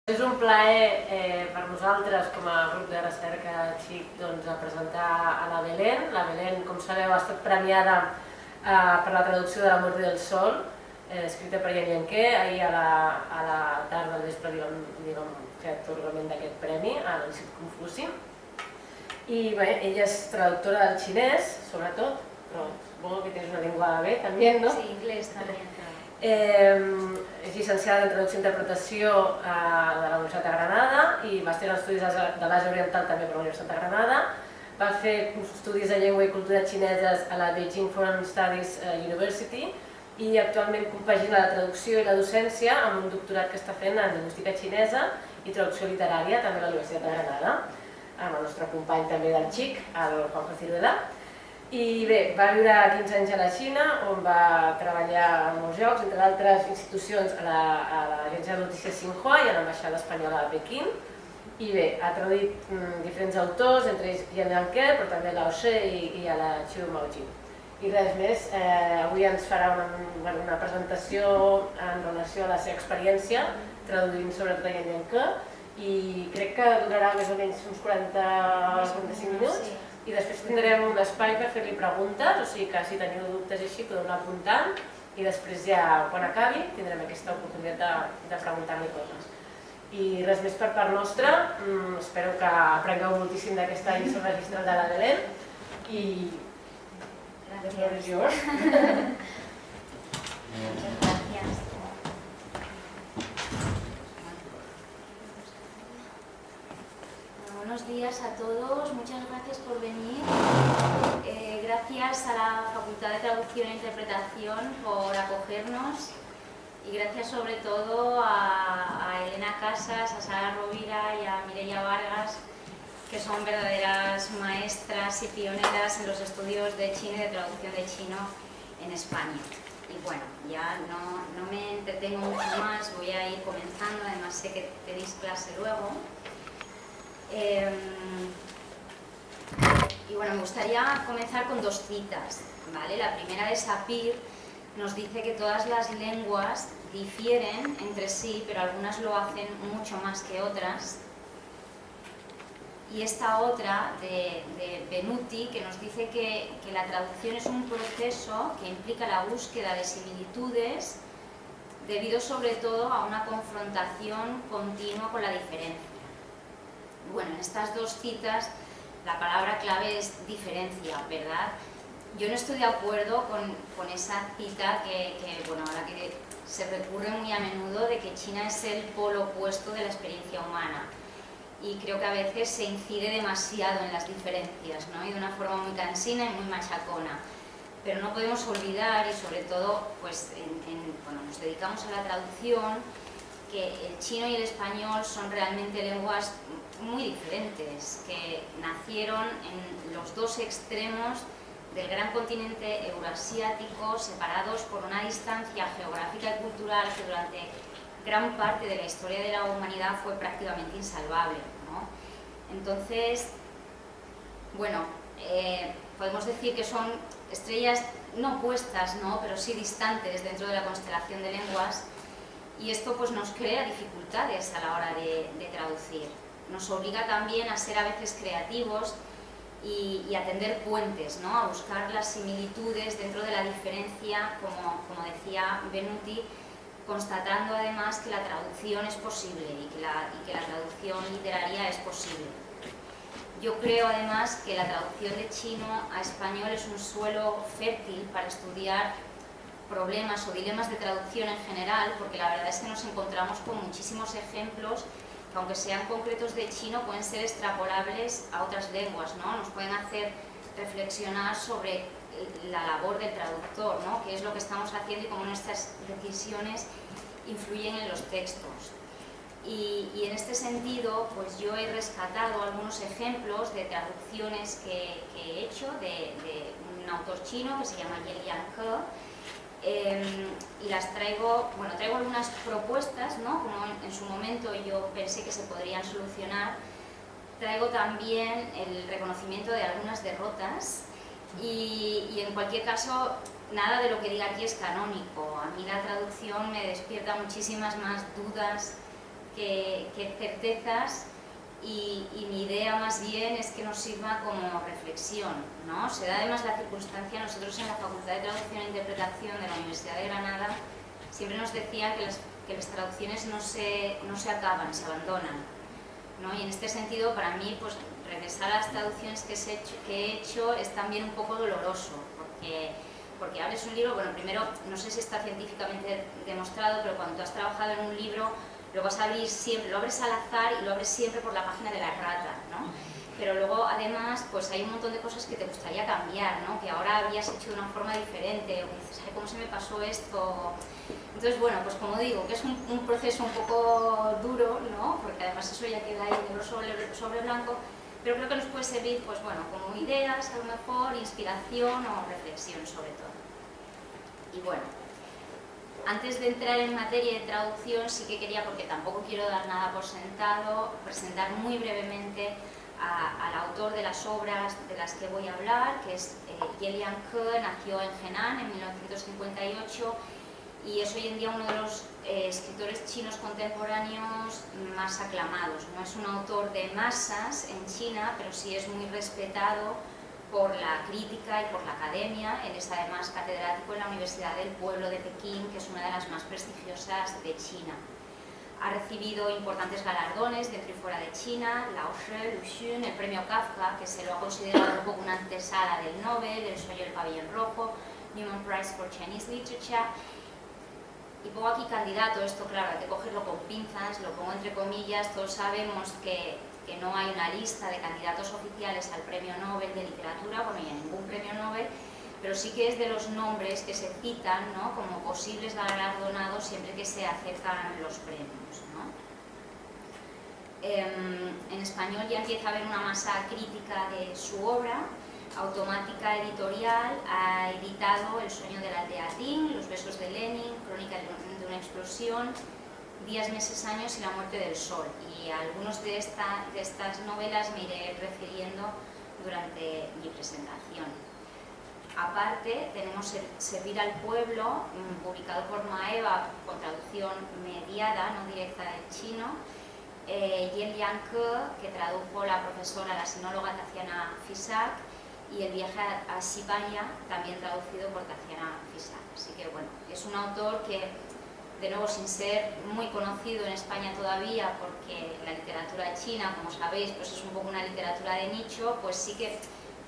És un plaer per nosaltres, com a grup de recerca XIC, a presentar a la Belén. La Belén, com sabeu, ha estat premiada per la traducció de La muerte del sol, escrita per Jan Llenquer. Ahir a la tarda, al vespre, li vam fer atorgament d'aquest premi a l'Institut Confuci. I bé, ella és traductora del xinès, sobretot, però supongo que tens una llengua bé també, no? Sí, inglés també. És llicenciada en Traducció i Interpretació de la Universitat de Granada i màster en Estudis de l'Àsia Oriental també per la Universitat de Granada. Va fer estudis de llengua i cultura xineses a la Beijing Foreign Studies University i actualment compagina la traducció i la docència amb un doctorat que està fent en lingüística xinesa i traducció literària també a la Universitat de Granada, amb el nostre company també del XIC, el Juanjo Ciruela. I bé, va viure 15 anys a la Xina, on va treballar en molts llocs, entre d'altres institucions a l'agència de notícies Xinhua i a l'ambaixada espanyola a Pequín. I bé, ha traduït diferents autors, entre ells Jan Llenquer, però també a Lao Tse i a la Xiu Maojin. I res més, avui ens farà una presentació en relació a la seva experiència, traduint sobretot a Jan Llenquer, i crec que durarà més o menys uns 40-45 minuts. I després tindrem un espai per fer-li preguntes, o sigui que si teniu dubtes així podeu anar apuntant i després ja quan acabi tindrem aquesta oportunitat de preguntar-li coses. I res més per part nostra, espero que aprengueu moltíssim d'aquesta lliçó magistral de la Belén i... Gràcies. Muchas gracias. Buenos días a todos, muchas gracias por venir. Gracias a la Facultad de Traducción e Interpretación por acogernos y gracias sobre todo a Elena Casas, a Sara Rovira y a Mireia Vargas, que son verdaderas maestras y pioneras en los estudios de chino y de traducción de chino en España. Y bueno, ya no me entretengo mucho más, voy a ir comenzando, además sé que tenéis clase luego. Y bueno, me gustaría comenzar con dos citas, ¿vale? La primera de Sapir nos dice que todas las lenguas difieren entre sí, pero algunas lo hacen mucho más que otras. Y esta otra de Benuti, que nos dice que la traducción es un proceso que implica la búsqueda de similitudes debido sobre todo a una confrontación continua con la diferencia. Bueno, en estas dos citas la palabra clave es diferencia, ¿verdad? Yo no estoy de acuerdo con esa cita bueno, a la que se recurre muy a menudo de que China es el polo opuesto de la experiencia humana. Y creo que a veces se incide demasiado en las diferencias, ¿no? Y de una forma muy cansina y muy machacona. Pero no podemos olvidar, y sobre todo pues, cuando nos dedicamos a la traducción, que el chino y el español son realmente lenguas muy diferentes, que nacieron en los dos extremos del gran continente eurasiático, separados por una distancia geográfica y cultural que durante gran parte de la historia de la humanidad fue prácticamente insalvable, ¿no? Entonces, bueno, podemos decir que son estrellas no opuestas, ¿no? Pero sí distantes dentro de la constelación de lenguas, y esto pues nos crea dificultades a la hora de traducir. Nos obliga también a ser a veces creativos y a tender puentes, ¿no? A buscar las similitudes dentro de la diferencia, como decía Benuti, constatando además que la traducción es posible y que la traducción literaria es posible. Yo creo además que la traducción de chino a español es un suelo fértil para estudiar problemas o dilemas de traducción en general, porque la verdad es que nos encontramos con muchísimos ejemplos que, aunque sean concretos de chino, pueden ser extrapolables a otras lenguas, ¿no? Nos pueden hacer reflexionar sobre la labor del traductor, ¿no? Qué es lo que estamos haciendo y cómo nuestras decisiones influyen en los textos. Y en este sentido, pues yo he rescatado algunos ejemplos de traducciones que he hecho de un autor chino que se llama Jan Llenquer, y las traigo algunas propuestas, ¿no? Como en su momento yo pensé que se podrían solucionar. Traigo también el reconocimiento de algunas derrotas y en cualquier caso nada de lo que diga aquí es canónico. A mí la traducción me despierta muchísimas más dudas que certezas, y mi idea más bien es que nos sirva como reflexión, ¿no? Se da además la circunstancia, nosotros en la Facultad de Traducción e Interpretación de la Universidad de Granada siempre nos decían que las traducciones no se acaban, se abandonan, ¿no? Y en este sentido, para mí, pues regresar a las traducciones que he hecho es también un poco doloroso, porque abres un libro, bueno, primero, no sé si está científicamente demostrado, pero cuando tú has trabajado en un libro, lo vas a abrir siempre, lo abres al azar y lo abres siempre por la página de la errata, ¿no? Pero luego, además, pues hay un montón de cosas que te gustaría cambiar, ¿no? Que ahora habrías hecho de una forma diferente, o dices, ay, ¿cómo se me pasó esto? Entonces, bueno, pues como digo, que es un proceso un poco duro, ¿no? Porque además eso ya queda ahí negro sobre blanco, pero creo que nos puede servir, pues bueno, como ideas, a lo mejor, inspiración o reflexión sobre todo. Y bueno, antes de entrar en materia de traducción, sí que quería, porque tampoco quiero dar nada por sentado, presentar muy brevemente al autor de las obras de las que voy a hablar, que es Ye Lianke. Nació en Henan en 1958 y es hoy en día uno de los escritores chinos contemporáneos más aclamados. No es un autor de masas en China, pero sí es muy respetado por la crítica y por la academia. Él es además catedrático en la Universidad del Pueblo de Pekín, que es una de las más prestigiosas de China. Ha recibido importantes galardones dentro y fuera de China, Lao She, Lu Xun, el premio Kafka, que se lo ha considerado un poco una antesala del Nobel, El sueño del pabellón rojo, Newman Prize for Chinese Literature. Y pongo aquí candidato, esto claro, hay que cogerlo con pinzas, lo pongo entre comillas, todos sabemos que no hay una lista de candidatos oficiales al Premio Nobel de Literatura, bueno, y a ningún Premio Nobel, pero sí que es de los nombres que se citan, ¿no?, como posibles galardonados siempre que se aceptan los premios, ¿no? En español ya empieza a haber una masa crítica de su obra. Automática Editorial ha editado El sueño de la aldea Ting, Los besos de Lenin, Crónica de una explosión, Días, meses, años y La muerte del sol. Y a algunos de estas novelas me iré refiriendo durante mi presentación. Aparte, tenemos Servir al pueblo, publicado por Maeva, con traducción mediada, no directa del chino. Ye Lianke, que tradujo la profesora, la sinóloga Tatiana Fisak, y El viaje a Sibaya, también traducido por Tatiana Fisak. Así que bueno, es un autor que, de nuevo, sin ser muy conocido en España todavía, porque la literatura china, como sabéis, pues es un poco una literatura de nicho, pues sí que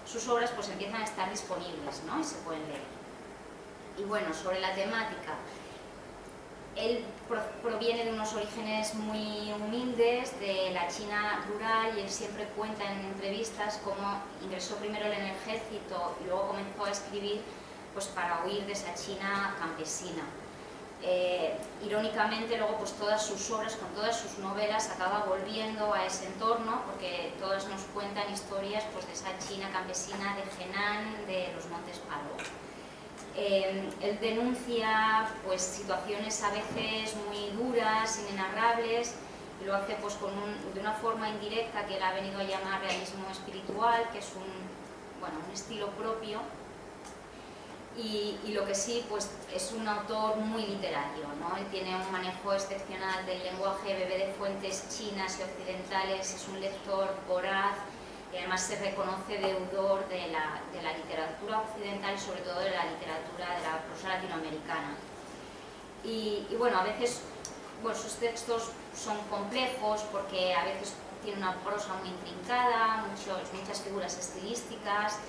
sus obras pues empiezan a estar disponibles, ¿no?, y se pueden leer. Y bueno, sobre la temática, él proviene de unos orígenes muy humildes, de la China rural, y él siempre cuenta en entrevistas cómo ingresó primero en el ejército y luego comenzó a escribir pues para huir de esa China campesina. Irónicamente, luego pues todas sus obras, con todas sus novelas, acaba volviendo a ese entorno, porque todas nos cuentan historias pues de esa China campesina de Henan, de los Montes Palo. Él denuncia pues situaciones a veces muy duras, inenarrables, y lo hace pues de una forma indirecta, que él ha venido a llamar realismo espiritual, que es un estilo propio. Y lo que sí, pues es un autor muy literario, ¿no? Él tiene un manejo excepcional del lenguaje, bebe de fuentes chinas y occidentales, es un lector voraz, y además se reconoce deudor de la literatura occidental y sobre todo de la literatura de la prosa latinoamericana. Y bueno, a veces sus textos son complejos porque a veces tiene una prosa muy intrincada, muchas figuras estilísticas,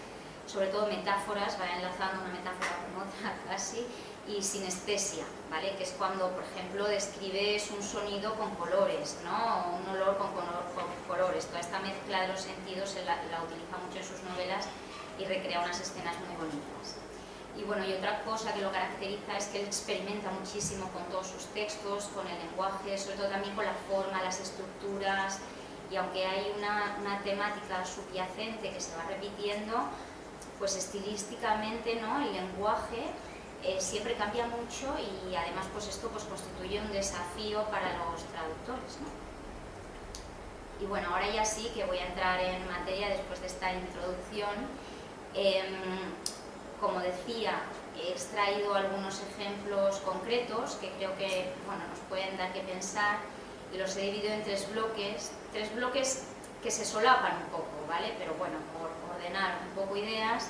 sobre todo metáforas, va enlazando una metáfora con otra casi, y sinestesia, ¿vale?, que es cuando, por ejemplo, describes un sonido con colores, ¿no?, o un olor con colores. Toda esta mezcla de los sentidos él la utiliza mucho en sus novelas y recrea unas escenas muy bonitas. Y bueno, y otra cosa que lo caracteriza es que él experimenta muchísimo con todos sus textos, con el lenguaje, sobre todo también con la forma, las estructuras, y aunque hay una temática subyacente que se va repitiendo, pues estilísticamente, ¿no?, el lenguaje siempre cambia mucho, y además pues esto pues constituye un desafío para los traductores, ¿no? Y bueno, ahora ya sí que voy a entrar en materia después de esta introducción. Como decía, he extraído algunos ejemplos concretos que creo que nos pueden dar que pensar, los he dividido en tres bloques que se solapan un poco, ¿vale? Pero bueno, por ordenar un poco ideas,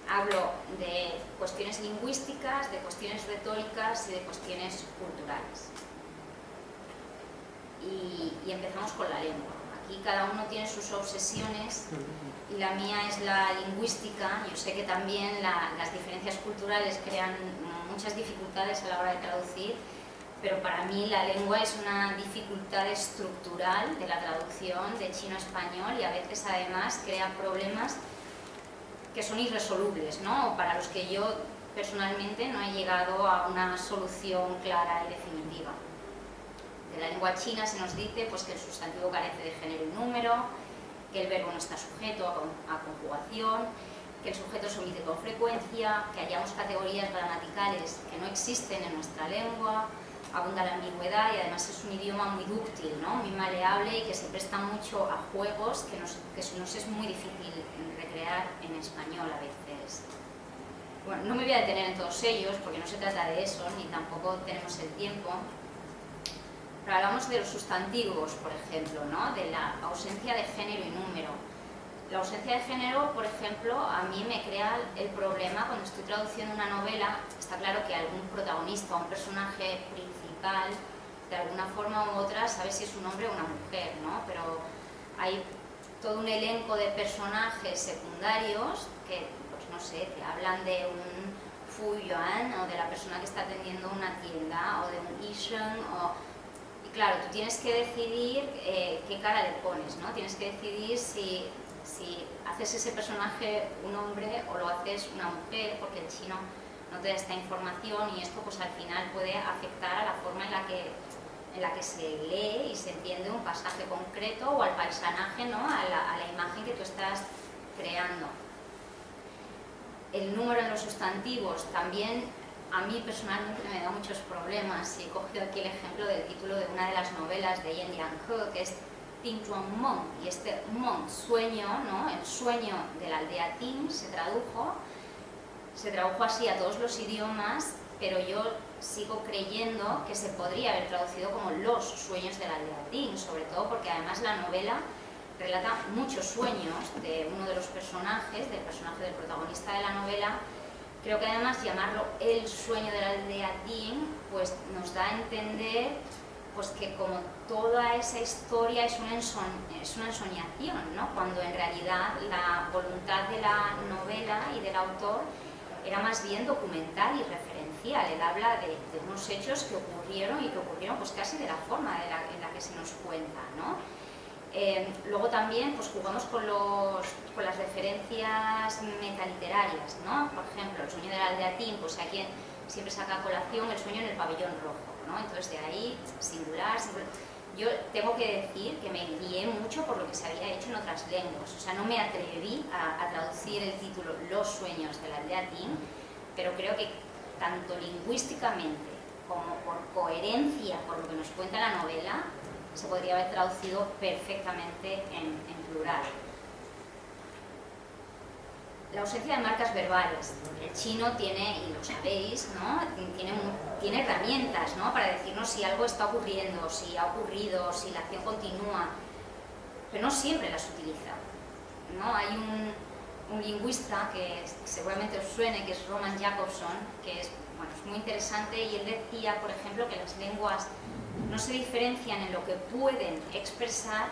hablo de cuestiones lingüísticas, de cuestiones retóricas y de cuestiones culturales. Y empezamos con la lengua. Aquí cada uno tiene sus obsesiones y la mía es la lingüística. Yo sé que también las diferencias culturales crean muchas dificultades a la hora de traducir, pero para mí la lengua es una dificultad estructural de la traducción de chino a español y a veces además crea problemas que son irresolubles, ¿no? Para los que yo personalmente no he llegado a una solución clara y definitiva. De la lengua china se nos dice pues, que el sustantivo carece de género y número, que el verbo no está sujeto a conjugación, que el sujeto se omite con frecuencia, que hallamos categorías gramaticales que no existen en nuestra lengua, abunda la ambigüedad y además es un idioma muy dúctil, ¿no? Muy maleable y que se presta mucho a juegos que nos es muy difícil recrear en español a veces. Bueno, no me voy a detener en todos ellos porque no se trata de eso, ni tampoco tenemos el tiempo. Pero hablamos de los sustantivos, por ejemplo, ¿no? De la ausencia de género y número. La ausencia de género, por ejemplo, a mí me crea el problema cuando estoy traduciendo una novela. Está claro que algún protagonista o un personaje principal, de alguna forma u otra, sabe si es un hombre o una mujer, ¿no? Pero hay todo un elenco de personajes secundarios que, pues no sé, te hablan de un Fu Yuan o de la persona que está atendiendo una tienda o de un Yisheng y claro, tú tienes que decidir qué cara le pones, ¿no? Tienes que decidir si haces ese personaje un hombre o lo haces una mujer, porque el chino no te da esta información y esto pues al final puede afectar a la forma en la que se lee y se entiende un pasaje concreto o al paisanaje, ¿no? a la imagen que tú estás creando. El número en los sustantivos también a mí personalmente me da muchos problemas y he cogido aquí el ejemplo del título de una de las novelas de Yen Liang-he, que es Ting Zhuang Meng, y este Meng, sueño, ¿no? El sueño de la aldea Ting se tradujo así a todos los idiomas, pero yo sigo creyendo que se podría haber traducido como los sueños de la aldea Ting, sobre todo porque además la novela relata muchos sueños de uno de los personajes, del personaje del protagonista de la novela. Creo que además llamarlo el sueño de la aldea Ting pues nos da a entender pues que como toda esa historia es una ensoñación, ¿no? Cuando en realidad la voluntad de la novela y del autor era más bien documental y referencial. Él habla de unos hechos que ocurrieron y que ocurrieron pues casi de la forma en la que se nos cuenta, ¿no? Luego también pues, jugamos con las referencias metaliterarias, ¿no? Por ejemplo, el sueño de la aldea Ting, pues aquí siempre saca a colación el sueño en el pabellón rojo, ¿no? Entonces de ahí, singular. Yo tengo que decir que me guié mucho por lo que se había hecho en otras lenguas, o sea, no me atreví a traducir el título Los sueños de la aldea Ting, pero creo que tanto lingüísticamente como por coherencia, por lo que nos cuenta la novela, se podría haber traducido perfectamente en plural. La ausencia de marcas verbales. El chino tiene, y lo sabéis, ¿no? tiene herramientas, ¿no? Para decirnos si algo está ocurriendo, si ha ocurrido, si la acción continúa, pero no siempre las utiliza, ¿no? Hay un lingüista que seguramente os suene, que es Roman Jakobson, que es muy interesante, y él decía, por ejemplo, que las lenguas no se diferencian en lo que pueden expresar,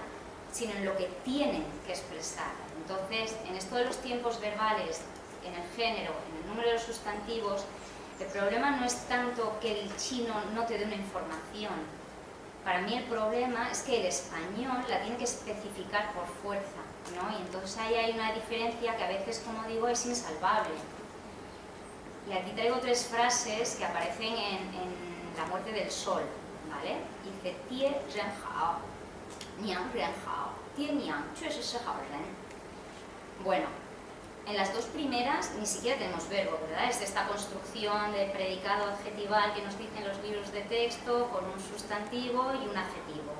sino en lo que tienen que expresar. Entonces, en esto de los tiempos verbales, en el género, en el número de los sustantivos, el problema no es tanto que el chino no te dé una información. Para mí el problema es que el español la tiene que especificar por fuerza, ¿no? Y entonces ahí hay una diferencia que a veces, como digo, es insalvable. Y aquí traigo tres frases que aparecen en La muerte del sol, ¿vale? Dice, Tie ren hao, niang ren hao, tie niang chue shi shi hao ren. Bueno, en las dos primeras ni siquiera tenemos verbo, ¿verdad? Es esta construcción de predicado adjetival que nos dicen los libros de texto con un sustantivo y un adjetivo.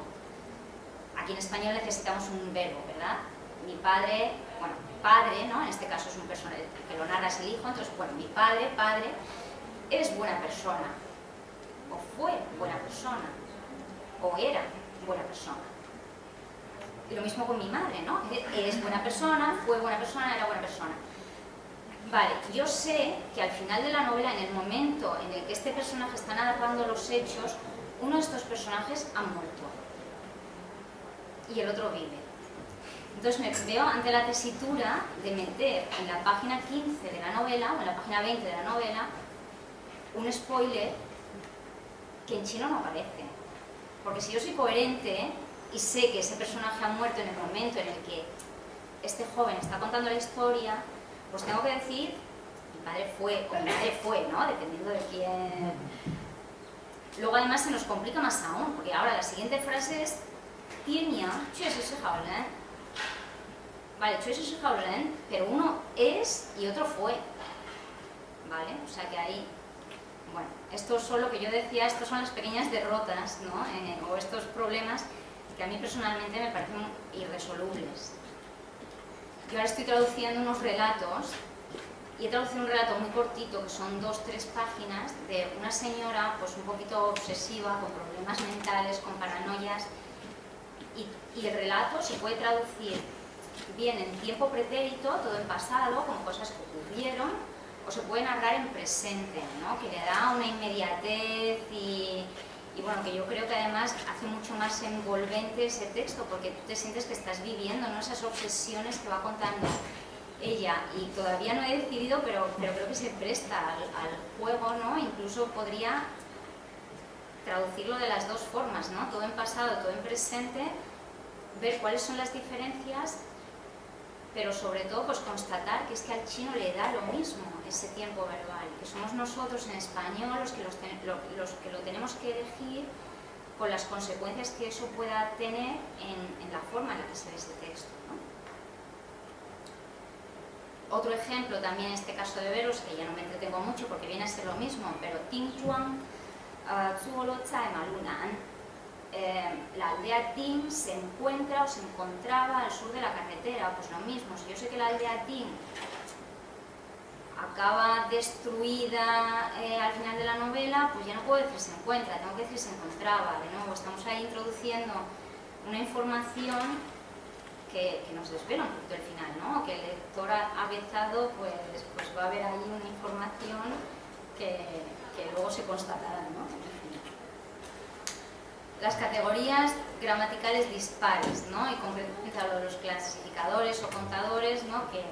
Aquí en español necesitamos un verbo, ¿verdad? Mi padre, bueno, padre, ¿no? En este caso es un personaje que lo narra es el hijo, entonces, bueno, mi padre, es buena persona, o fue buena persona, o era buena persona. Y lo mismo con mi madre, ¿no? Es buena persona, fue buena persona, era buena persona. Vale, yo sé que al final de la novela, en el momento en el que este personaje está narrando los hechos, uno de estos personajes ha muerto y el otro vive. Entonces me veo ante la tesitura de meter en la página 15 de la novela o en la página 20 de la novela un spoiler que en chino no aparece. Porque si yo soy coherente y sé que ese personaje ha muerto en el momento en el que este joven está contando la historia, pues tengo que decir, mi padre fue, o mi madre fue, ¿no? Dependiendo de quién. Luego además se nos complica más aún, porque ahora la siguiente frase es Tienia, vale, pero uno es y otro fue. ¿Vale? O sea que ahí, bueno, esto son lo que yo decía, estas son las pequeñas derrotas, ¿no? O estos problemas que a mí personalmente me parecen irresolubles. Yo ahora estoy traduciendo unos relatos y he traducido un relato muy cortito, que son 2-3 páginas, de una señora pues un poquito obsesiva, con problemas mentales, con paranoias, y el relato se puede traducir bien en tiempo pretérito, todo en pasado, como cosas que ocurrieron, o se puede narrar en presente, ¿no? Que le da una inmediatez y bueno, que yo creo que además hace mucho más envolvente ese texto, porque tú te sientes que estás viviendo, ¿no? Esas obsesiones que va contando ella, y todavía no he decidido, pero creo que se presta al juego, ¿no? Incluso podría traducirlo de las dos formas, ¿no? Todo en pasado, todo en presente, ver cuáles son las diferencias, pero sobre todo pues constatar que es que al chino le da lo mismo ese tiempo verbal, que somos nosotros en español los que lo tenemos que elegir con las consecuencias que eso pueda tener en la forma en la que se ve ese texto, ¿no? Otro ejemplo también en este caso de veros, que ya no me entretengo mucho porque viene a ser lo mismo, pero Ting Zhuang, Zuolo Zai Malunan, la aldea Ting se encuentra o se encontraba al sur de la carretera, pues lo mismo, si yo sé que la aldea Ting acaba destruida al final de la novela, pues ya no puedo decir se encuentra, tengo que decir se encontraba. De nuevo, estamos ahí introduciendo una información que nos desvela un poquito el final, ¿no? Que el lector avezado pues va a ver ahí una información que luego se constatará, ¿no? Las categorías gramaticales dispares, ¿no? Y concretamente hablo de los clasificadores o contadores, ¿no? Que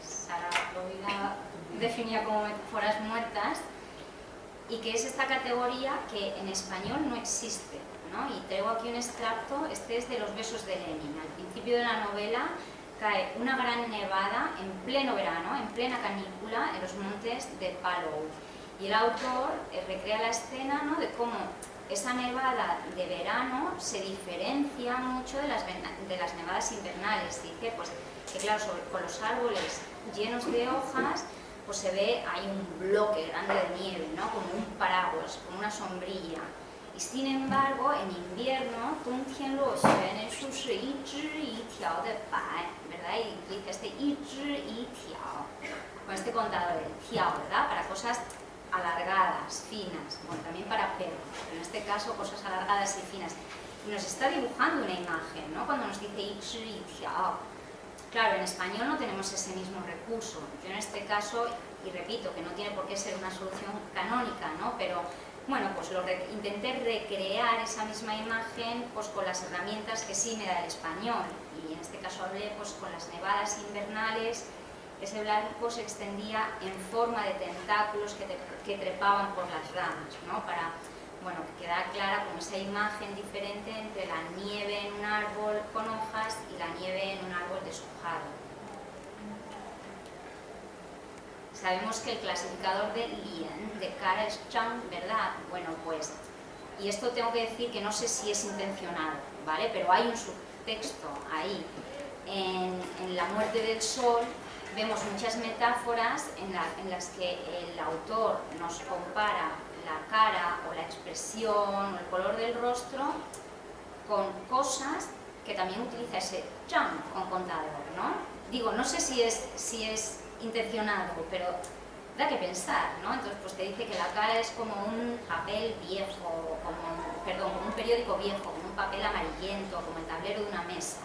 Sara Rovira definía como metáforas muertas, y que es esta categoría que en español no existe, ¿no? Y traigo aquí un extracto, este es de Los besos de Lenin. Al principio de la novela cae una gran nevada en pleno verano, en plena canícula, en los montes de Palou. Y el autor recrea la escena, ¿no? De cómo esa nevada de verano se diferencia mucho de las nevadas invernales. Dice pues, que claro, con los árboles llenos de hojas, pues se ve ahí un bloque grande de nieve, ¿no? Como un paraguas, como una sombrilla. Y sin embargo, en invierno, ¿verdad? Y dice este con este contador, el tiao, ¿verdad? Para cosas alargadas, finas, bueno, también para perros, pero en este caso cosas alargadas y finas. Y nos está dibujando una imagen, ¿no? Cuando nos dice y tiao. Claro, en español no tenemos ese mismo recurso. Yo en este caso, y repito, que no tiene por qué ser una solución canónica, ¿no? Pero bueno, pues intenté recrear esa misma imagen pues con las herramientas que sí me da el español. Y en este caso hablé pues con las nevadas invernales. Ese blanco se extendía en forma de tentáculos que trepaban por las ramas, ¿no? Para, bueno, que quedara clara como esa imagen diferente entre la nieve en un árbol con hojas y la nieve en un árbol deshojado. Sabemos que el clasificador de Lien, de cara es Chang, ¿verdad? Bueno, pues, y esto tengo que decir que no sé si es intencionado, ¿vale? Pero hay un subtexto ahí. En La muerte del sol vemos muchas metáforas en las que el autor nos compara la cara o la expresión o el color del rostro con cosas que también utiliza ese Chang con contador, ¿no? Digo, no sé si es intencionado, pero da que pensar, ¿no? Entonces pues te dice que la cara es como un papel viejo, como un periódico viejo, como un un papel amarillento, como el tablero de una mesa,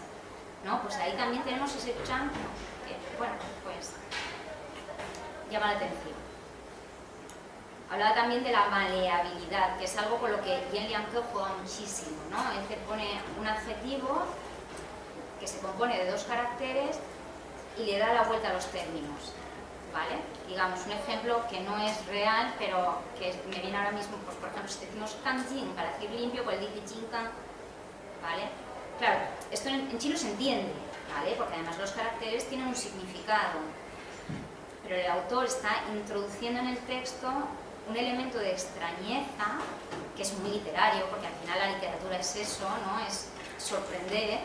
¿no? Pues ahí también tenemos ese chanfle que, bueno, pues llama la atención. Hablaba también de la maleabilidad, que es algo con lo que Yen Liang Ke juega muchísimo, ¿no? Él te pone un adjetivo que se compone de 2 caracteres y le da la vuelta a los términos, ¿vale? Digamos, un ejemplo que no es real, pero que me viene ahora mismo, pues por ejemplo, si decimos kanjin para decir limpio, pues dice jinkan, ¿vale? Claro, esto en chino se entiende, ¿vale? Porque además los caracteres tienen un significado, pero el autor está introduciendo en el texto un elemento de extrañeza, que es muy literario, porque al final la literatura es eso, ¿no? Es sorprender,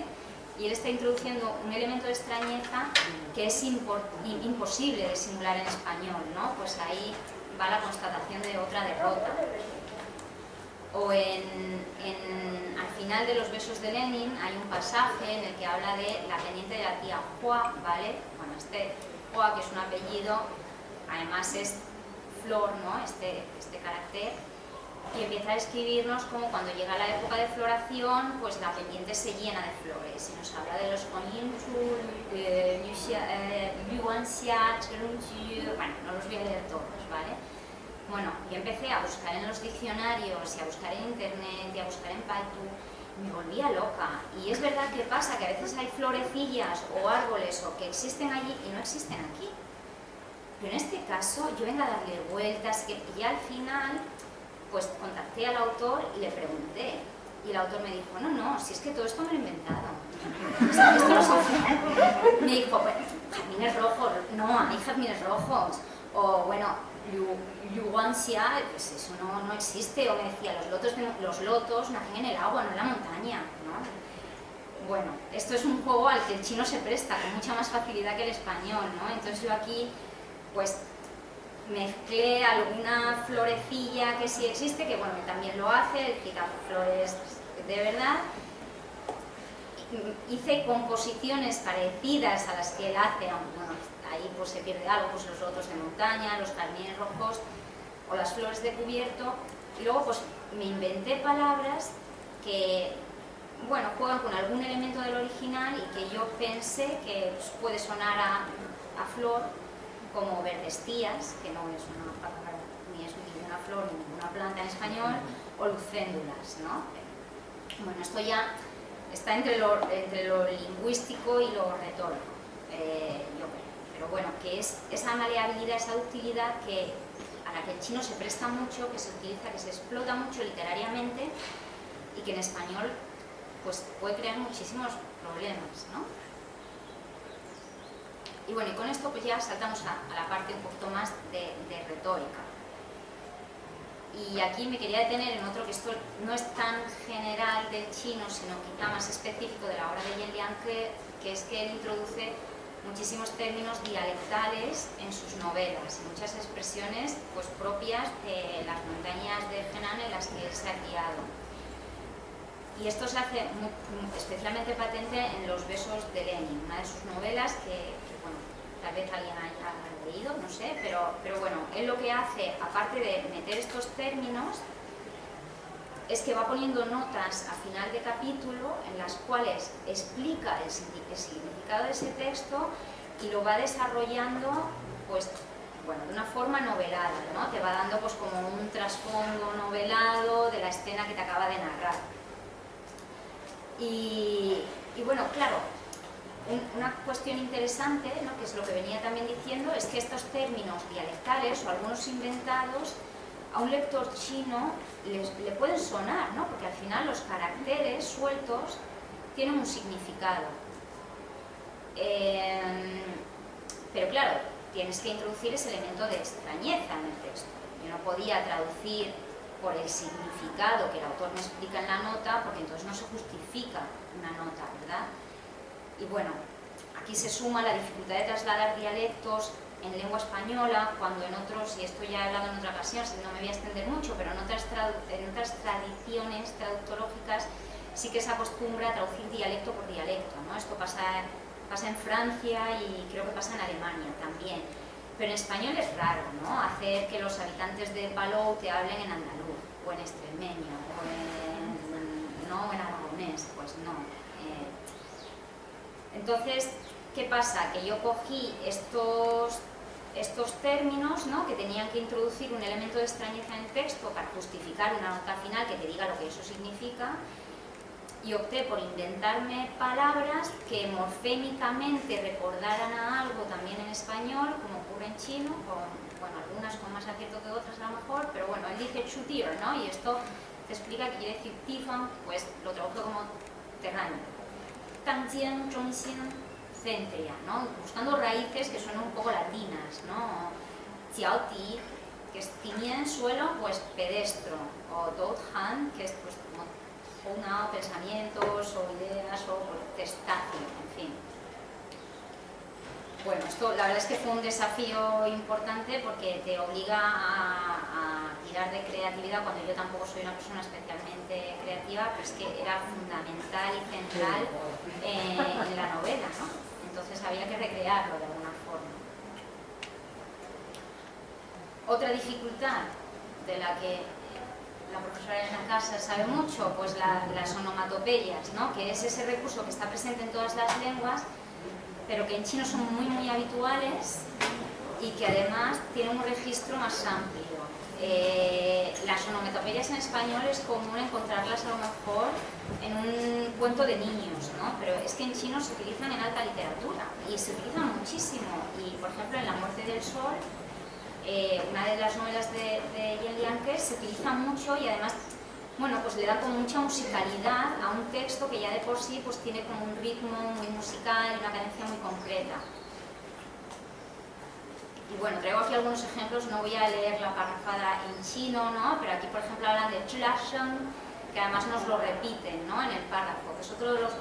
y él está introduciendo un elemento de extrañeza que es imposible de simular en español, ¿no? Pues ahí va la constatación de otra derrota. O al final de Los besos de Lenin hay un pasaje en el que habla de la pendiente de la tía Hua, ¿vale? Bueno, este Hua, que es un apellido, además es flor, ¿no? Este carácter, y empieza a escribirnos como cuando llega la época de floración, pues la pendiente se llena de flores, y nos habla de los Honyinchu, Yuanxia, Chelunchu, bueno, no los voy a leer todos, ¿vale? Bueno, yo empecé a buscar en los diccionarios, y a buscar en internet, y a buscar en Baidu, me volvía loca, y es verdad que pasa que a veces hay florecillas o árboles o que existen allí y no existen aquí. Pero en este caso yo vengo a darle vueltas y al final pues contacté al autor y le pregunté, y el autor me dijo, no, si es que todo esto me lo he inventado. O sea, esto no se... Me dijo, bueno, jazmines rojos, no, hay jazmines rojos, o bueno, Yuanxia, pues eso no existe, o me decía, los lotos nacen en el agua, no en la montaña, ¿no? Bueno, esto es un juego al que el chino se presta con mucha más facilidad que el español, ¿no? Entonces yo aquí, pues, mezclé alguna florecilla que sí existe, que bueno, que también lo hace, el flores de verdad. Hice composiciones parecidas a las que él hace, aunque bueno, ahí pues se pierde algo, pues los lotos de montaña, los jazmines rojos o las flores de cubierto, y luego pues me inventé palabras que, bueno, juegan con algún elemento del original y que yo pensé que pues, puede sonar a flor, como verdestías, que no es una palabra, ni es ninguna flor, ni ninguna planta en español, o lucéndulas, ¿no? Bueno, esto ya está entre lo lingüístico y lo retórico, yo creo. Pero bueno, que es esa maleabilidad, esa ductilidad a la que el chino se presta mucho, que se utiliza, que se explota mucho literariamente, y que en español pues, puede crear muchísimos problemas, ¿no? Y bueno, y con esto pues ya saltamos a la parte un poquito más de retórica. Y aquí me quería detener en otro que esto no es tan general del chino, sino quizá más específico de la obra de Yen Liang Ke, que es que él introduce muchísimos términos dialectales en sus novelas, y muchas expresiones pues, propias de las montañas de Henan en las que él se ha criado. Y esto se hace especialmente patente en Los besos de Lenin, una de sus novelas que bueno, tal vez alguien haya leído, no sé, pero bueno, él lo que hace, aparte de meter estos términos, es que va poniendo notas a final de capítulo en las cuales explica el significado de ese texto y lo va desarrollando, pues, bueno, de una forma novelada, ¿no? Te va dando pues como un trasfondo novelado de la escena que te acaba de narrar. Y bueno, claro, una cuestión interesante, ¿no? Que es lo que venía también diciendo, es que estos términos dialectales o algunos inventados a un lector chino le pueden sonar, ¿no? Porque al final los caracteres sueltos tienen un significado. Pero claro, tienes que introducir ese elemento de extrañeza en el texto. Yo no podía traducir por el significado que el autor me explica en la nota, porque entonces no se justifica una nota, ¿verdad? Y bueno, aquí se suma la dificultad de trasladar dialectos en lengua española, cuando en otros, y esto ya he hablado en otra ocasión, no me voy a extender mucho, pero en otras tradiciones traductológicas sí que se acostumbra a traducir dialecto por dialecto, ¿no? Esto pasa en Francia y creo que pasa en Alemania también. Pero en español es raro, ¿no? Hacer que los habitantes de Palou te hablen en andaluz, o en extremeño, o en aragonés. japonés, pues no. Entonces, ¿qué pasa? Que yo cogí estos términos, ¿no?, que tenían que introducir un elemento de extrañeza en el texto para justificar una nota final que te diga lo que eso significa, y opté por inventarme palabras que morfémicamente recordaran a algo también en español, como ocurre en chino, bueno, algunas con más acierto que otras a lo mejor, pero bueno, él dice chutier, ¿no?, y esto te explica que quiere decir tifón, pues lo tradujo como terráneo. Tangjian, zhongxian, centria, ¿no?, buscando raíces que suenan un poco latinas, ¿no? Jiaoti, que es timien, suelo, pues pedestro, o douhan, que es pues como una, pensamientos o ideas o testácil, en fin. Bueno, esto la verdad es que fue un desafío importante porque te obliga a tirar de creatividad cuando yo tampoco soy una persona especialmente creativa, pero es que era fundamental y central en la novela, ¿no? Entonces había que recrearlo de alguna forma. Otra dificultad de la que la profesora Elena Casa sabe mucho, pues las onomatopeyas, ¿no?, que es ese recurso que está presente en todas las lenguas, pero que en chino son muy habituales y que además tienen un registro más amplio. Las onomatopeyas en español es común encontrarlas a lo mejor en un cuento de niños, ¿no?, pero es que en chino se utilizan en alta literatura y se utilizan muchísimo. Y por ejemplo en La muerte del sol, una de las novelas de Yen Lianke, se utiliza mucho y además, bueno, pues le da como mucha musicalidad a un texto que ya de por sí pues tiene como un ritmo muy musical y una cadencia muy concreta. Y bueno, traigo aquí algunos ejemplos, no voy a leer la parrafada en chino, ¿no?, pero aquí por ejemplo hablan de zhilasheng, que además nos lo repiten, ¿no?, en el párrafo, que es otro de los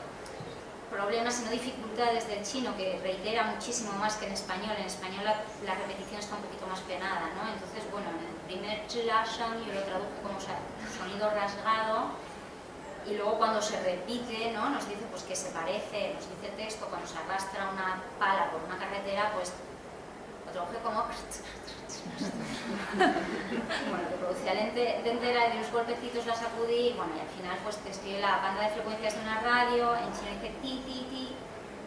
problemas y no dificultades del chino, que reitera muchísimo más que en español. En español la repetición está un poquito más penada, ¿no? Entonces, bueno, en el primer zhilasheng yo lo traduje como sonido rasgado, y luego cuando se repite, ¿no?, nos dice pues que se parece, nos dice el texto, cuando se arrastra una pala por una carretera, pues lo traduje como bueno, que producía dentera, de unos golpecitos la sacudí, y bueno, y al final pues te escribe la banda de frecuencias de una radio, en chino dice ti, ti, ti,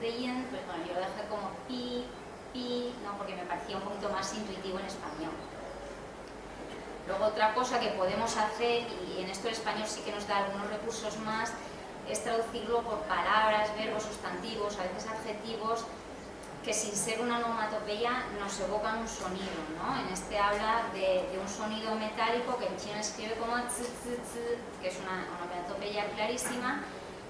de yin, pues bueno, yo lo dejé como pi, pi, ¿no?, porque me parecía un poquito más intuitivo en español. Luego otra cosa que podemos hacer, y en esto el español sí que nos da algunos recursos más, es traducirlo por palabras, verbos, sustantivos, a veces adjetivos, que sin ser una onomatopeya nos evocan un sonido, ¿no? En este habla de un sonido metálico que en chino escribe como tz, tz, tz, que es una onomatopeya clarísima,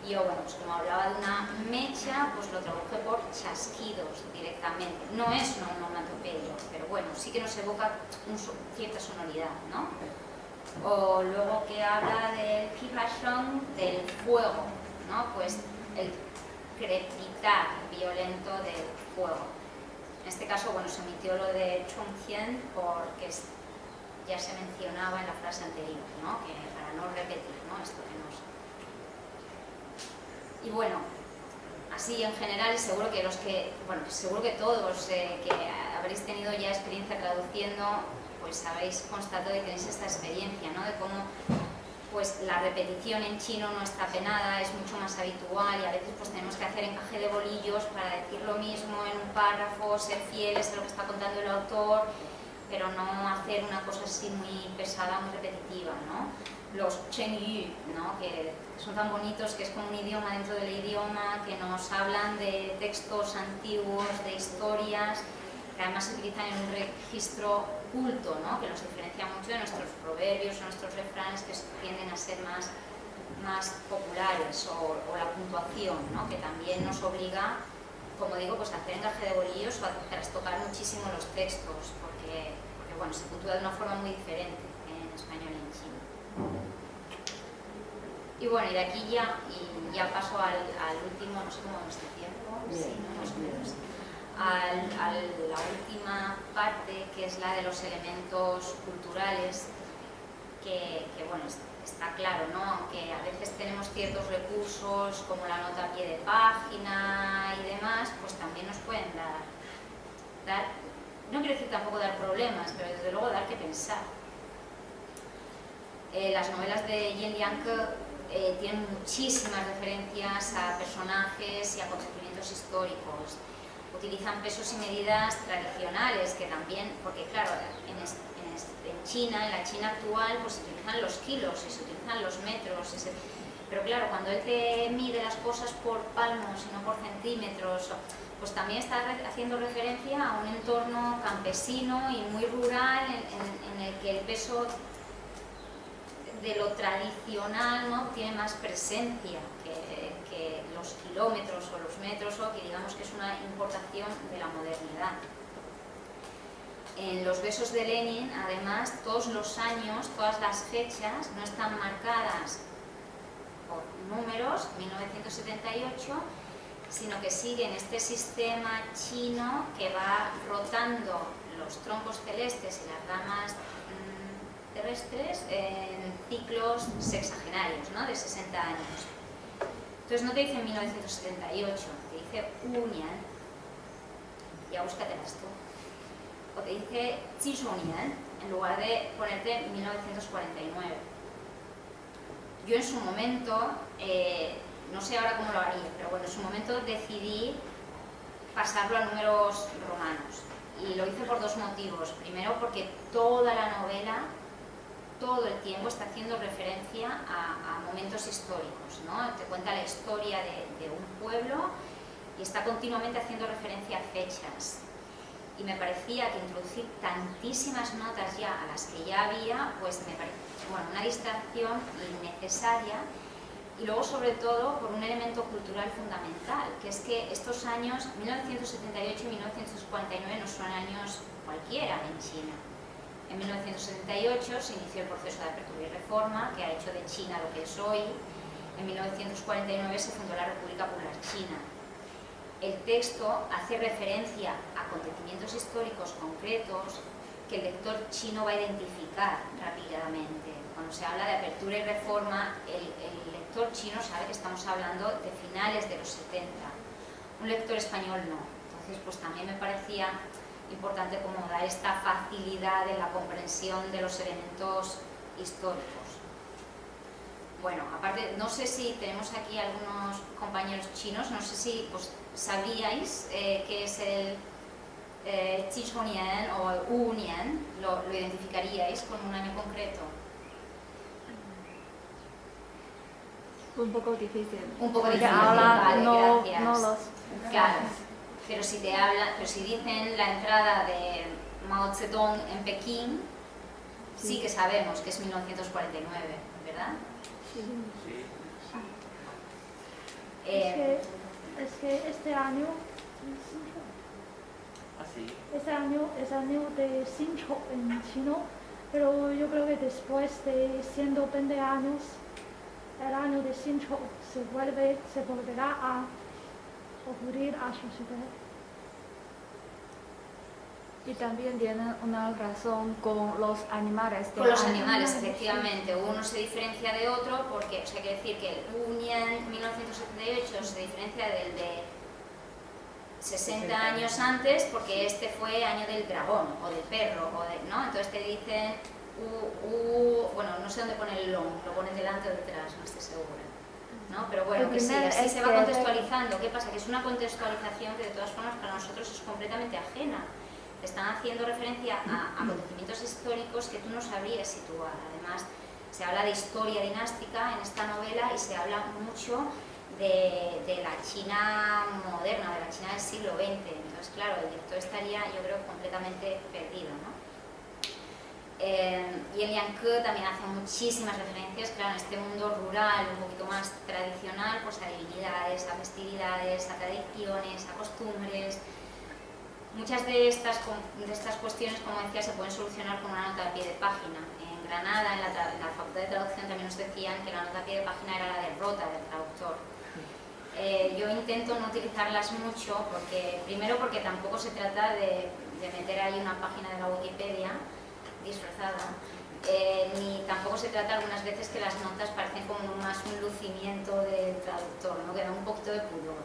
y yo, bueno, pues como hablaba de una mecha, pues lo traduje por chasquidos directamente. No es una onomatopeya, pero bueno, sí que nos evoca cierta sonoridad, ¿no? O luego que habla del kipashong, del fuego, ¿no? Pues el crepitar violento del fuego. En este caso, bueno, se omitió lo de Chongqian porque ya se mencionaba en la frase anterior, ¿no?, que para no repetir, ¿no?, esto que nos... Y bueno, así en general, seguro que seguro que todos que habréis tenido ya experiencia traduciendo, pues habéis constatado y tenéis esta experiencia, ¿no?, de cómo pues la repetición en chino no está penada, es mucho más habitual, y a veces pues tenemos que hacer encaje de bolillos para decir lo mismo en un párrafo, ser fieles a lo que está contando el autor, pero no hacer una cosa así muy pesada, muy repetitiva, ¿no? Los chengyu, ¿no?, que son tan bonitos, que es como un idioma dentro del idioma, que nos hablan de textos antiguos, de historias, que además se utilizan en un registro culto, ¿no?, que nos diferencia mucho de nuestros proverbios o nuestros refranes, que tienden a ser más populares, o la puntuación, ¿no?, que también nos obliga, como digo, pues a hacer encaje de bolillos o a trastocar muchísimo los textos, porque bueno, se puntúa de una forma muy diferente en español y en chino. Y bueno, y de aquí ya paso al último, no sé cómo es este tiempo, sí, ¿no?, más o menos, a la última parte, que es la de los elementos culturales, que bueno, está claro, ¿no?, aunque a veces tenemos ciertos recursos como la nota a pie de página y demás, pues también nos pueden dar, no quiero decir tampoco dar problemas, pero desde luego dar que pensar. Las novelas de Yen Lianke tienen muchísimas referencias a personajes y acontecimientos históricos. Utilizan pesos y medidas tradicionales que también, porque claro, en China, en la China actual, pues se utilizan los kilos y se utilizan los metros, pero claro, cuando él te mide las cosas por palmos y no por centímetros, pues también está haciendo referencia a un entorno campesino y muy rural en el que el peso de lo tradicional, ¿no?, tiene más presencia que los kilómetros o los metros, o que digamos que es una importación de la modernidad. En los besos de Lenin, además, todos los años, todas las fechas no están marcadas por números, 1978, sino que siguen este sistema chino que va rotando los troncos celestes y las ramas terrestres en ciclos sexagenarios, ¿no?, de 60 años. Entonces no te dice 1978, te dice Unian, ya búscatelas tú. O te dice Chishonian, en lugar de ponerte 1949. Yo en su momento, no sé ahora cómo lo haría, pero bueno, en su momento decidí pasarlo a números romanos. Y lo hice por dos motivos. Primero, porque toda la novela, todo el tiempo está haciendo referencia a momentos históricos, ¿no? Te cuenta la historia de un pueblo y está continuamente haciendo referencia a fechas. Y me parecía que introducir tantísimas notas ya a las que ya había, pues me parecía, bueno, una distracción innecesaria. Y luego, sobre todo, por un elemento cultural fundamental, que es que estos años, 1978 y 1949, no son años cualquiera en China. En 1978 se inició el proceso de apertura y reforma, que ha hecho de China lo que es hoy. En 1949 se fundó la República Popular China. El texto hace referencia a acontecimientos históricos concretos que el lector chino va a identificar rápidamente. Cuando se habla de apertura y reforma, el lector chino sabe que estamos hablando de finales de los 70. Un lector español no. Entonces, pues también me parecía importante como dar esta facilidad en la comprensión de los elementos históricos. Bueno, aparte, no sé si tenemos aquí algunos compañeros chinos, no sé si pues, sabíais qué es el Chishonian o Unian, lo identificaríais con un año concreto. Un poco difícil. Un poco difícil, ahora vale, no, gracias. no los... Claro, pero si te hablan, pero si dicen la entrada de Mao Zedong en Pekín, sí que sabemos que es 1949, ¿verdad? Sí. Es que este año es año de Xinchou en chino, pero yo creo que después de 120 años, el año de Xinchou se volverá a ocurrir a suceder. Y también tienen una razón con los animales. Con los animales, efectivamente. Uno se diferencia de otro porque, o sea, quiere decir que el Unian 1978 se diferencia del de 60 años antes porque este fue año del dragón o del perro, ¿no? Entonces te dicen, bueno, no sé dónde pone el long, lo ponen delante o detrás, no estoy segura. ¿No? Pero bueno, que sí, así se va contextualizando. ¿Qué pasa? Que es una contextualización que de todas formas para nosotros es completamente ajena. Están haciendo referencia a acontecimientos históricos que tú no sabrías situar. Además, se habla de historia dinástica en esta novela y se habla mucho de la China moderna, de la China del siglo XX. Entonces, claro, el lector estaría, yo creo, completamente perdido, ¿no? Y el Liang Ke también hace muchísimas referencias, claro, en este mundo rural, un poquito más tradicional, pues a divinidades, a festividades, a tradiciones, a costumbres. Muchas de estas cuestiones, como decía, se pueden solucionar con una nota de pie de página. En Granada, en la Facultad de Traducción, también nos decían que la nota de pie de página era la derrota del traductor. Yo intento no utilizarlas mucho, primero porque tampoco se trata de meter ahí una página de la Wikipedia disfrazada, ni tampoco se trata algunas veces que las notas parecen como más un lucimiento del traductor, ¿no? Que da un poquito de pudor.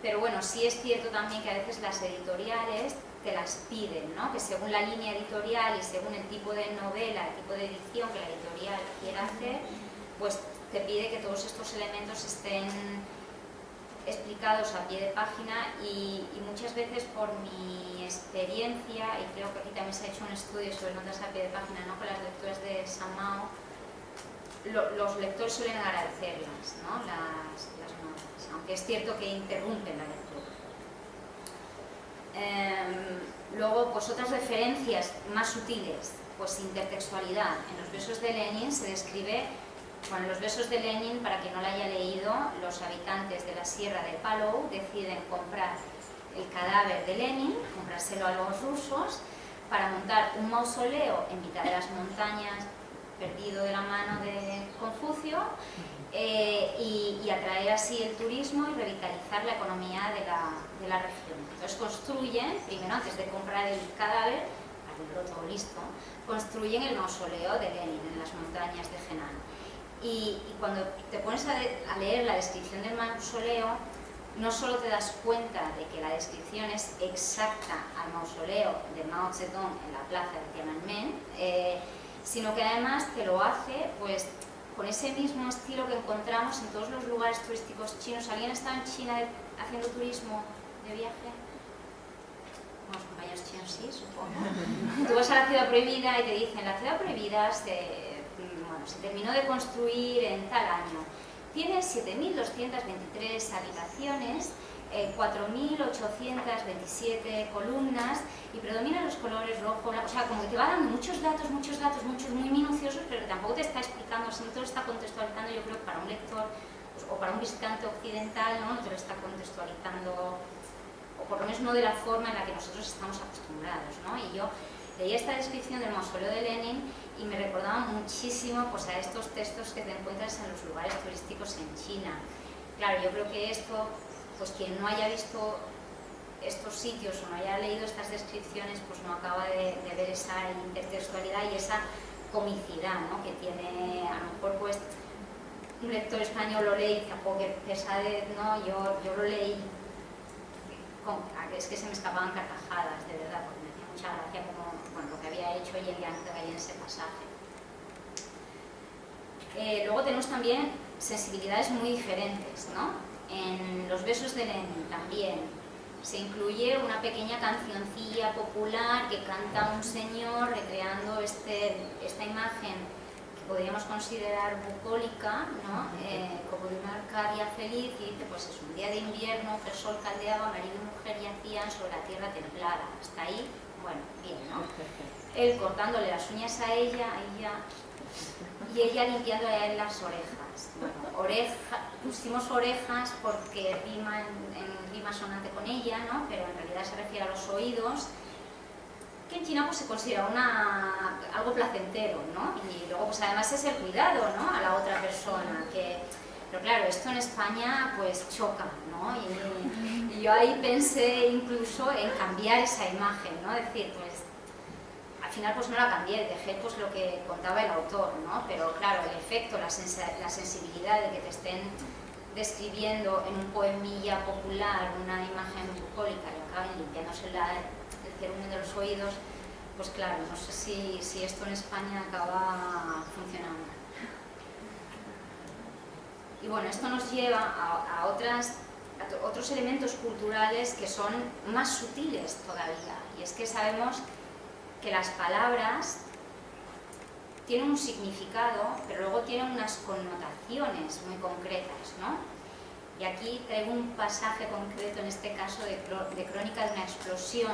Pero bueno, sí es cierto también que a veces las editoriales te las piden, ¿no? Que según la línea editorial y según el tipo de novela, el tipo de edición que la editorial quiera hacer, pues te pide que todos estos elementos estén explicados a pie de página y muchas veces por mi experiencia, y creo que aquí también se ha hecho un estudio sobre notas a pie de página, ¿no? Con las lecturas de Samao, los lectores suelen agradecerlas, ¿no? Las notas, aunque es cierto que interrumpen la lectura. Luego, pues otras referencias más sutiles, pues intertextualidad. En los versos de Lenin se describe, bueno, en los versos de Lenin, para quien no lo haya leído, los habitantes de la Sierra de Palou deciden comprar el cadáver de Lenin, comprárselo a los rusos, para montar un mausoleo en mitad de las montañas, perdido de la mano de Confucio, y atraer así el turismo y revitalizar la economía de la región. Entonces construyen, primero antes de comprar el cadáver, para tenerlo todo listo, construyen el mausoleo de Lenin en las montañas de Henan. Y cuando te pones a leer la descripción del mausoleo, no solo te das cuenta de que la descripción es exacta al mausoleo de Mao Zedong en la plaza de Tiananmen, sino que además te lo hace pues con ese mismo estilo que encontramos en todos los lugares turísticos chinos. ¿Alguien está en China haciendo turismo de viaje? Los compañeros chinos sí, supongo. Tú vas a la Ciudad Prohibida y te dicen, la Ciudad Prohibida se terminó de construir en tal año. Tiene 7.223 habitaciones, 4.827 columnas y predominan los colores rojo, blanco. O sea, como que te va dando muchos datos, muchos muy minuciosos, pero que tampoco te está explicando, si no te lo está contextualizando, yo creo que para un lector pues, o para un visitante occidental no te lo está contextualizando, o por lo menos no de la forma en la que nosotros estamos acostumbrados, ¿no? Y yo leía esta descripción del mausoleo de Lenin y me recordaba muchísimo pues, a estos textos que te encuentras en los lugares turísticos en China. Claro, yo creo que esto, pues quien no haya visto estos sitios o no haya leído estas descripciones, pues no acaba de ver esa intertextualidad y esa comicidad, ¿no? Que tiene, a lo mejor pues un lector español lo lee y dice, oh, qué pesadez, ¿no? Yo lo leí, es que se me escapaban carcajadas, de verdad, porque me hacía mucha gracia como, bueno, lo que había hecho y el llanto que hay en ese pasaje. Luego tenemos también sensibilidades muy diferentes, ¿no? En los versos de Lenin también se incluye una pequeña cancioncilla popular que canta un señor recreando esta imagen que podríamos considerar bucólica, ¿no? Como de una Arcadia feliz, y dice, pues es un día de invierno que el sol caldeaba, marido y mujer yacían sobre la tierra templada. Hasta ahí, bueno, bien, ¿no? Él cortándole las uñas a ella y ella limpiándole a él las orejas. Bueno, pusimos orejas porque rima en rima sonante con ella, ¿no? Pero en realidad se refiere a los oídos, que en China pues, se considera algo placentero, ¿no? Y luego pues además es el cuidado, ¿no? A la otra persona, pero claro, esto en España pues choca, ¿no? Y yo ahí pensé incluso en cambiar esa imagen, ¿no? Es decir, pues al final pues no la cambié, dejé pues lo que contaba el autor, ¿no? Pero claro, el efecto, la sensibilidad de que te estén describiendo en un poemilla popular una imagen bucólica y acaben limpiándose el cerumen de los oídos, pues claro, no sé si esto en España acaba funcionando. Y bueno, esto nos lleva a otros elementos culturales que son más sutiles todavía, y es que sabemos que las palabras tienen un significado, pero luego tienen unas connotaciones muy concretas, ¿no? Y aquí traigo un pasaje concreto, en este caso de Crónica de una explosión,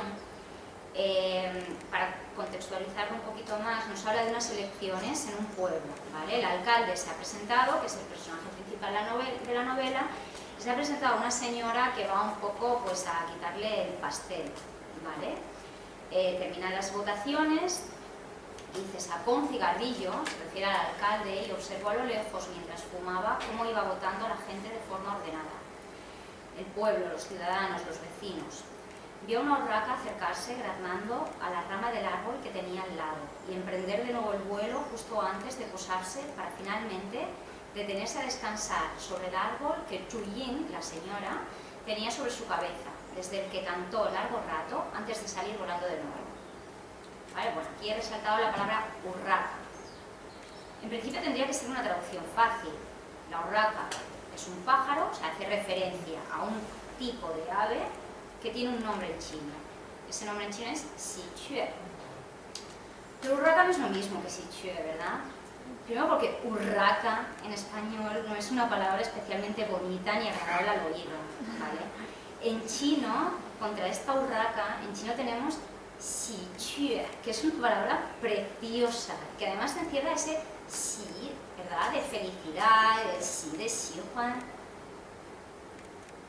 para contextualizarlo un poquito más. Nos habla de unas elecciones en un pueblo, ¿vale? El alcalde se ha presentado, que es el personaje principal de la novela, y se ha presentado una señora que va un poco pues, a quitarle el pastel, ¿vale? Terminan las votaciones y dice, sacó un cigarrillo, se refiere al alcalde, y observó a lo lejos mientras fumaba cómo iba votando la gente de forma ordenada. El pueblo, los ciudadanos, los vecinos. Vio a una urraca acercarse graznando a la rama del árbol que tenía al lado y emprender de nuevo el vuelo justo antes de posarse para finalmente detenerse a descansar sobre el árbol que Chu Ying, la señora, tenía sobre su cabeza, desde el que cantó largo rato antes de salir volando de nuevo. Vale, pues aquí he resaltado la palabra urraca. En principio tendría que ser una traducción fácil. La urraca es un pájaro, o sea, hace referencia a un tipo de ave que tiene un nombre en chino. Ese nombre en chino es xique. Pero urraca no es lo mismo que xique, ¿verdad? Primero porque urraca en español no es una palabra especialmente bonita ni agradable al oído, ¿vale? En chino, contra esta urraca, en chino tenemos xique, que es una palabra preciosa, que además encierra ese xi, ¿verdad? De felicidad, el xi de xihuan.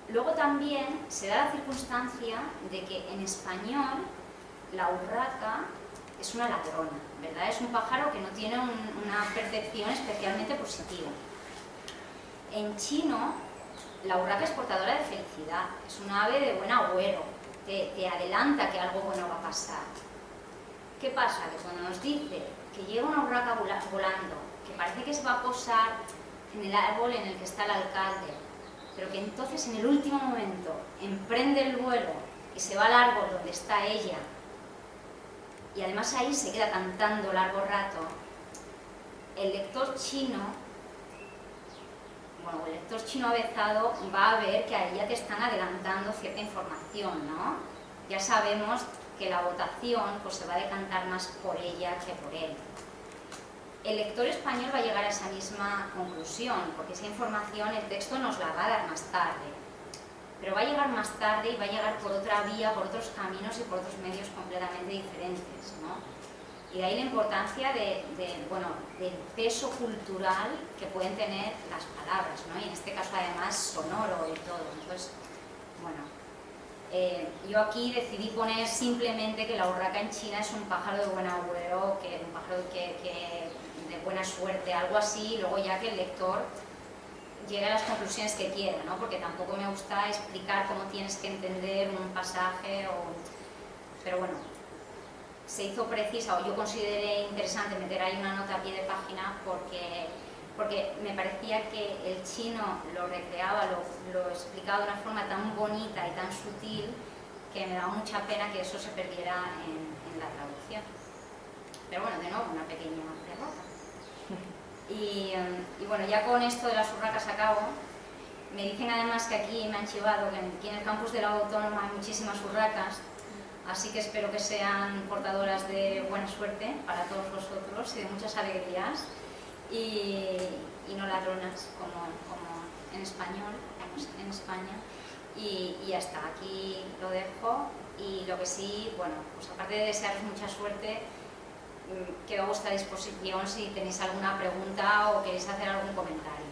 Luego también se da la circunstancia de que en español la urraca es una ladrona, ¿verdad? Es un pájaro que no tiene una percepción especialmente positiva. En chino, la urraca es portadora de felicidad, es un ave de buen agüero, te adelanta que algo bueno va a pasar. ¿Qué pasa? Que cuando nos dice que llega una urraca volando, que parece que se va a posar en el árbol en el que está el alcalde, pero que entonces en el último momento emprende el vuelo y se va al árbol donde está ella, y además ahí se queda cantando largo rato, el lector chino, bueno, el lector chino avezado va a ver que ahí ya te están adelantando cierta información, ¿no? Ya sabemos que la votación pues, se va a decantar más por ella que por él. El lector español va a llegar a esa misma conclusión, porque esa información el texto nos la va a dar más tarde. Pero va a llegar más tarde y va a llegar por otra vía, por otros caminos y por otros medios completamente diferentes, ¿no? Y de ahí la importancia del peso cultural que pueden tener las palabras, ¿no? Y en este caso además sonoro y todo. Entonces, bueno, yo aquí decidí poner simplemente que la urraca en China es un pájaro de buen agüero, un pájaro que de buena suerte, algo así, y luego ya que el lector llegue a las conclusiones que quiera, ¿no? Porque tampoco me gusta explicar cómo tienes que entender un pasaje, pero bueno, se hizo precisa, o yo consideré interesante meter ahí una nota a pie de página porque me parecía que el chino lo recreaba, lo explicaba de una forma tan bonita y tan sutil que me daba mucha pena que eso se perdiera en la traducción. Pero bueno, de nuevo, una pequeña derrota. Y bueno, ya con esto de las urracas acabo. Me dicen además que aquí me han chivado, que aquí en el campus de la Autónoma hay muchísimas urracas, así que espero que sean portadoras de buena suerte para todos vosotros y de muchas alegrías y no ladronas como en español, como en España. Y ya está, aquí lo dejo y lo que sí, bueno, pues aparte de desearos mucha suerte, quedo a vuestra disposición si tenéis alguna pregunta o queréis hacer algún comentario.